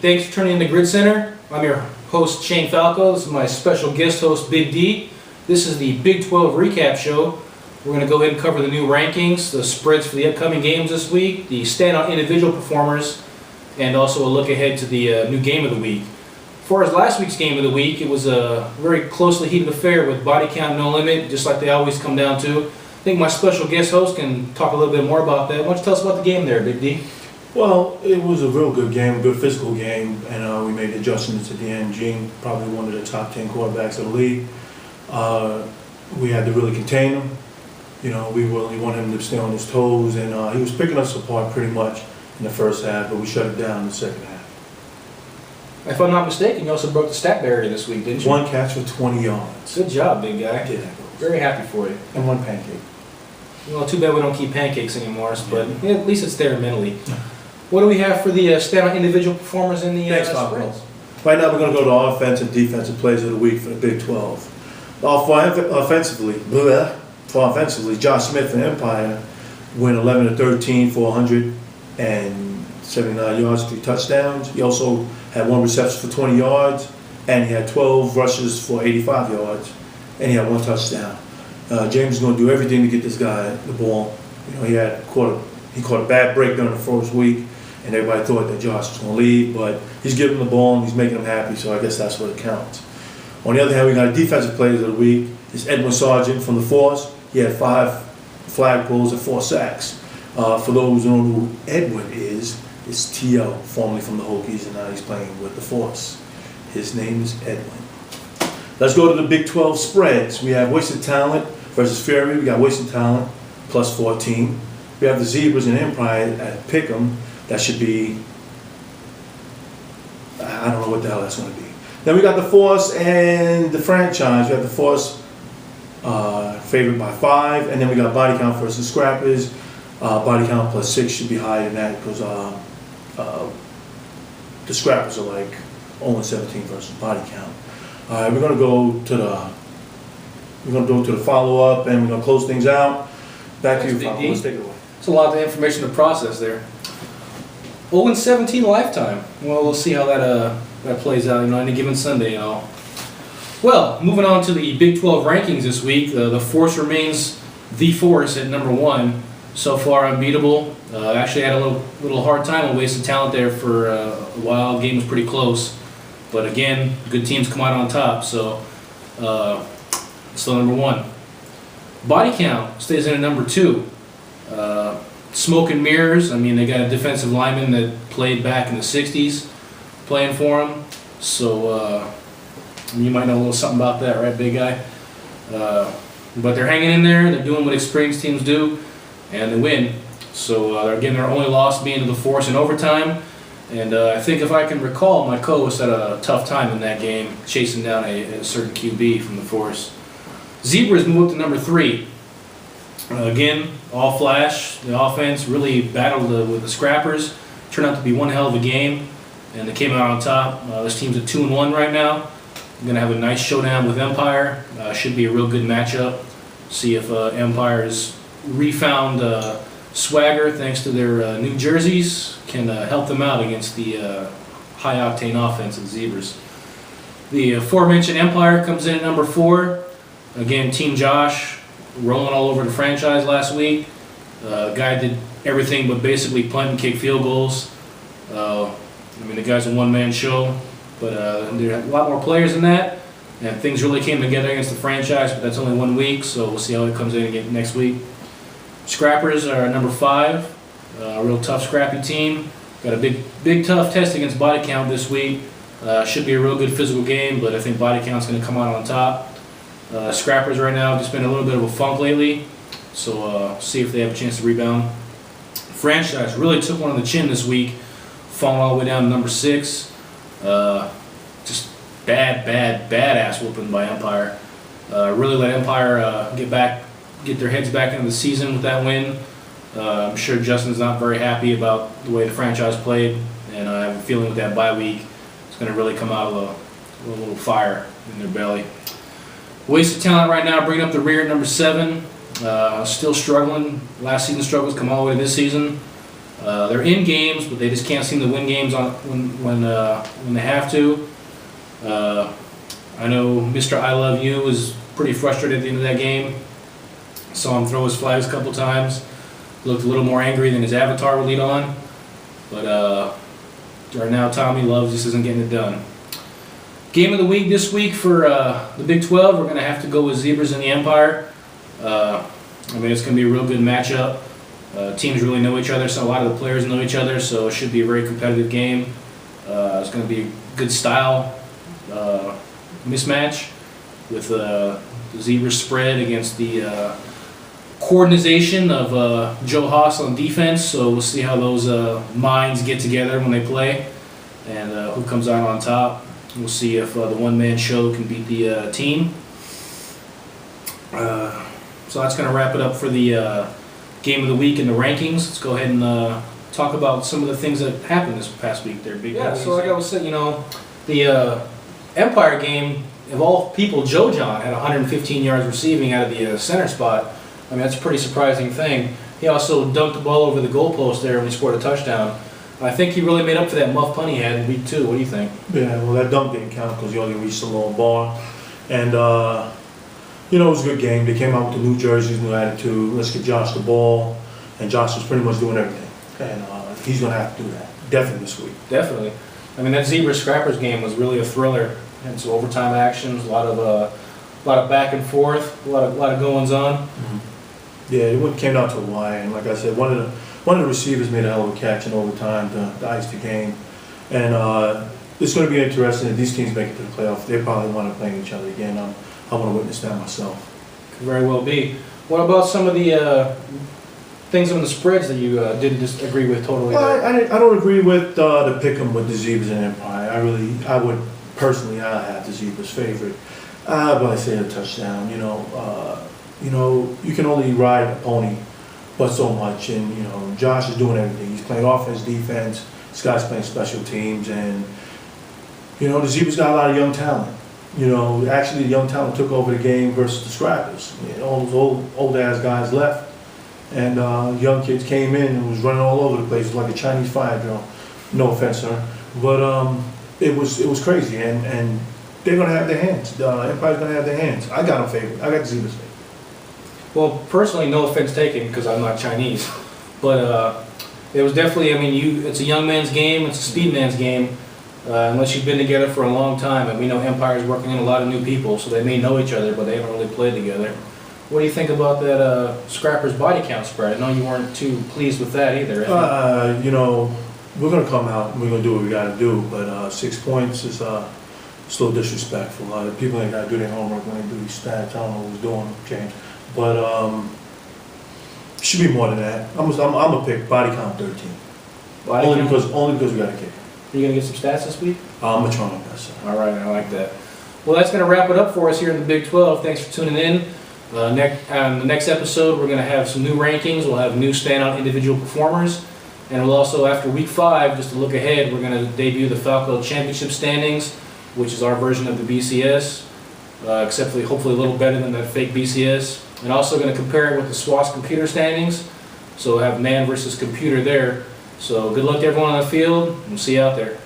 Thanks for tuning in to GridCenter. I'm your host, Shane Falco. This is my special guest host, Big D. This is the Big 12 recap show. We're going to go ahead and cover the new rankings, the spreads for the upcoming games this week, the standout individual performers, and also a look ahead to the new game of the week. As far as last week's game of the week, it was a very closely heated affair with body count no limit, just like they always come down to. I think my special guest host can talk a little bit more about that. Why don't you tell us about the game there, Big D? Well, it was a real good game, a good physical game, and we made adjustments at the end. Gene, probably one of the top 10 quarterbacks of the league. We had to really contain him. You know, we really wanted him to stay on his toes, and he was picking us apart pretty much in the first half, but we shut it down in the second half. If I'm not mistaken, you also broke the stat barrier this week, didn't you? One catch for 20 yards. Good job, big guy. Yeah. Very happy for you. And one pancake. Well, too bad we don't keep pancakes anymore, but yeah, at least it's there mentally. What do we have for the standout individual performers in the spreads? Right now we're going to go to offensive and defensive plays of the week for the Big 12. Offensively, Josh Smith and Empire went 11-13 for 179 yards, 3 touchdowns. He also had 1 reception for 20 yards, and he had 12 rushes for 85 yards, and he had 1 touchdown. James is going to do everything to get this guy the ball. You know, he caught a bad break during the first week, and everybody thought that Josh was going to leave, but he's giving him the ball and he's making him happy, so I guess that's what counts. On the other hand, we got defensive players of the week. It's Edwin Sargent from the Force. He had 5 flag pulls and 4 sacks. For those who don't know who Edwin is, it's T.O., formerly from the Hokies, and now he's playing with the Force. His name is Edwin. Let's go to the Big 12 spreads. We have Wasted Talent versus Fury. We got Wasted Talent plus 14. We have the Zebras and Empire at Pick'em. That should be, I don't know what the hell that's going to be. Then we got the Force and the Franchise. We have the Force favored by 5, and then we got Body Count versus Scrappers. Body Count plus 6 should be higher than that because the Scrappers are like 0-17 versus Body Count. All right, we're going to go to the follow-up, and we're going to close things out. Back to you, Follow. Let's take it away. It's a lot of information to process there. 0-17 lifetime. Well, we'll see how that plays out, any given Sunday, Well, moving on to the Big 12 rankings this week, the Force remains the Force at number 1. So far, unbeatable. Actually, had a little hard time with Wasted Talent there for a while. Game was pretty close, but again, good teams come out on top. So, still number 1. Body Count stays in at number 2. Smoke and mirrors. I mean, they got a defensive lineman that played back in the '60s, playing for them. So you might know a little something about that, right, big guy? But they're hanging in there. They're doing what experienced teams do, and they win. So again, their only loss being to the Force in overtime. And I think if I can recall, my co-host had a tough time in that game, chasing down a certain QB from the Force. Zebras move up to number 3. Again, all flash. The offense really battled with the Scrappers. Turned out to be one hell of a game, and they came out on top. This team's at 2-1 right now. We're going to have a nice showdown with Empire. Should be a real good matchup. See if Empire's refound swagger, thanks to their new jerseys, can help them out against the high-octane offense of the Zebras. The aforementioned Empire comes in at number 4. Again, Team Josh rolling all over the Franchise last week. Guy did everything but basically punt and kick field goals. I mean, the guy's a one-man show, but there are a lot more players than that, and things really came together against the Franchise, but that's only 1 week, so we'll see how it comes in again next week. Scrappers are number 5, a real tough, scrappy team. Got a big, tough test against Body Count this week. Should be a real good physical game, but I think Body Count's going to come out on top. Scrappers right now just been a little bit of a funk lately, so see if they have a chance to rebound. Franchise really took one on the chin this week, falling all the way down to number 6. Just bad ass whooping by Empire. Really let Empire get their heads back into the season with that win. I'm sure Justin's not very happy about the way the Franchise played, and I have a feeling with that bye week, it's going to really come out of a little fire in their belly. Wasted Talent right now, bringing up the rear at number 7. Still struggling. Last season's struggles come all the way to this season. They're in games, but they just can't seem to win games when they have to. I know Mr. I Love You was pretty frustrated at the end of that game. Saw him throw his flags a couple times. Looked a little more angry than his avatar would lead on. But right now, Tommy Loves just isn't getting it done. Game of the week this week for the Big 12, we're going to have to go with Zebras and the Empire. I mean, it's going to be a real good matchup. Teams really know each other, so a lot of the players know each other, so it should be a very competitive game. It's going to be a good style mismatch with the Zebras spread against the coordination of Joe Haas on defense, so we'll see how those minds get together when they play and who comes out on top. We'll see if the one-man show can beat the team. So that's going to wrap it up for the game of the week and the rankings. Let's go ahead and talk about some of the things that happened this past week there. So like I was saying, the Empire game, of all people, Joe John had 115 yards receiving out of the center spot. I mean, that's a pretty surprising thing. He also dunked the ball over the goalpost there when he scored a touchdown. I think he really made up for that muff punt he had in week 2. What do you think? Yeah, well, that dunk didn't count because he only reached the long bar. And, it was a good game. They came out with the new jerseys, new attitude. Let's get Josh the ball. And Josh was pretty much doing everything. And he's going to have to do that. Definitely this week. Definitely. I mean, that Zebra Scrappers game was really a thriller. Had some overtime actions, a lot of back and forth, a lot of goings on. Mm-hmm. Yeah, it came down to a wire. And like I said, one of the receivers made a hell of a catch in overtime to ice the game. And it's going to be interesting if these teams make it to the playoff. They probably want to play each other again. I want to witness that myself. Could very well be. What about some of the things on the spreads that you didn't just agree with totally? Well, I don't agree with the pick 'em with the Zebras and Empire. I would personally, I have the Zebras favorite. But I say a touchdown. You can only ride a pony but so much, and Josh is doing everything. He's playing offense, defense. This guy's playing special teams, and the Zebras got a lot of young talent. Actually, the young talent took over the game versus the Scrappers. All those old ass guys left, and young kids came in and was running all over the place like a Chinese fire drill. No offense, sir, but it was crazy, and they're gonna have their hands. The Empire's gonna have their hands. I got them favored. I got the Zebras favored. Well, personally, no offense taken, because I'm not Chinese, but it was definitely. I mean, it's a young man's game. It's a speed man's game. Unless you've been together for a long time, and we know Empire's working in a lot of new people, so they may know each other, but they haven't really played together. What do you think about that Scrappers body count spread? I know you weren't too pleased with that either. We're going to come out and we're going to do what we got to do, but 6 points is a little disrespectful. People ain't got to do their homework when they do these stats. I don't know who's doing James, but it should be more than that. I'm going to pick body count 13. Only because we got a kicker. Are you going to get some stats this week? I'm going to try my best, sir. All right, I like that. Well, that's going to wrap it up for us here in the Big 12. Thanks for tuning in. The next episode, we're going to have some new rankings. We'll have new standout individual performers. And we'll also, after week 5, just to look ahead, we're going to debut the Falco Championship standings, which is our version of the BCS, except for hopefully a little better than that fake BCS. And also going to compare it with the SWAS computer standings. So we'll have man versus computer there. So good luck to everyone on the field. We'll see you out there.